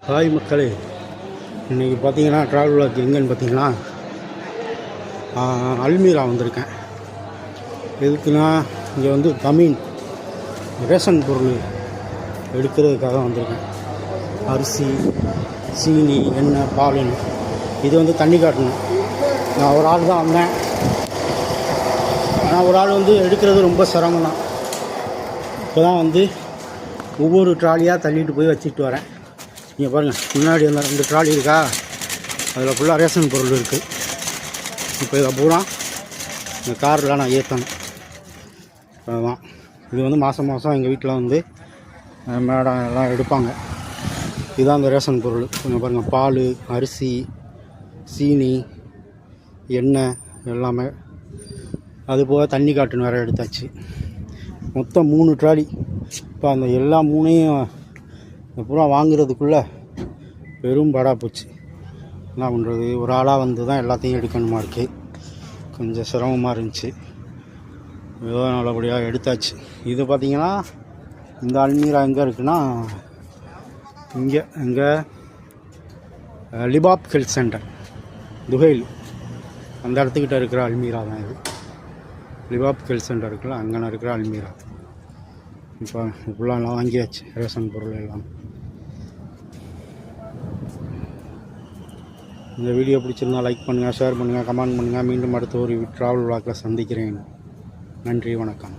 Hi மக்களே, இன்றைக்கி பார்த்தீங்கன்னா ட்ராவல் வாக் எங்கேன்னு பார்த்தீங்கன்னா அல்மீரா வந்திருக்கேன். எதுக்குன்னா இங்கே வந்து தமிழ் ரேஷன் பொருள் எடுக்கிறதுக்காக வந்திருக்கேன். அரிசி, சீனி, எண்ணெய், பால். இது வந்து தண்ணி காட்டணும். நான் ஒரு ஆள் தான் வந்தேன். நான் ஒரு ஆள் வந்து எடுக்கிறது ரொம்ப சிரமம் தான். இப்போ தான் வந்து ஒவ்வொரு ட்ராலியாக தள்ளிட்டு போய் வச்சுட்டு வரேன். நீங்கள் பாருங்கள், முன்னாடி அந்த 2 ட்ராலி இருக்கா, அதில் ஃபுல்லாக ரேஷன் பொருள் இருக்குது. இப்போ இதை பூரா இந்த காரில் நான் ஏற்றணும். அதுதான் இது வந்து மாதம் மாதம் எங்கள் வீட்டில் வந்து மேடம் எல்லாம் எடுப்பாங்க. இதுதான் அந்த ரேஷன் பொருள். கொஞ்சம் பாருங்கள், பால், அரிசி, சீனி, எண்ணெய் எல்லாமே. அது போக தண்ணி காட்டுன்னு வேறு எடுத்தாச்சு. மொத்தம் 3 ட்ராலி. இப்போ அந்த எல்லா 3ஐயும் பூரா வாங்குறதுக்குள்ளே பெரும் பாடாக போச்சு. என்ன பண்ணுறது, ஒரு ஆளாக வந்து தான் எல்லாத்தையும் எடுக்கணுமா இருக்குது. கொஞ்சம் சிரமமாக இருந்துச்சு. ஏதோ நல்லபடியாக எடுத்தாச்சு. இது பார்த்திங்கன்னா இந்த அல்மீரா எங்கே இருக்குன்னா, இங்கே லிபாப் ஹெல்த் சென்டர் துஹைல் அந்த இடத்துக்கிட்ட இருக்கிற அல்மீரா தான் இது. லிபாப் ஹெல்த் சென்டர் இருக்குல்ல, அங்கே இருக்கிற அல்மீரா. இப்போ ஃபுல்லாக வாங்கியாச்சு ரேஷன் பொருள் எல்லாம். இந்த வீடியோ பிடிச்சிருந்தா லைக் பண்ணுங்கள், ஷேர் பண்ணுங்கள், கமெண்ட் பண்ணுங்கள். மீண்டும் அடுத்த ஒரு ட்ராவல் விளாக்கில் சந்திக்கிறேன். நன்றி, வணக்கம்.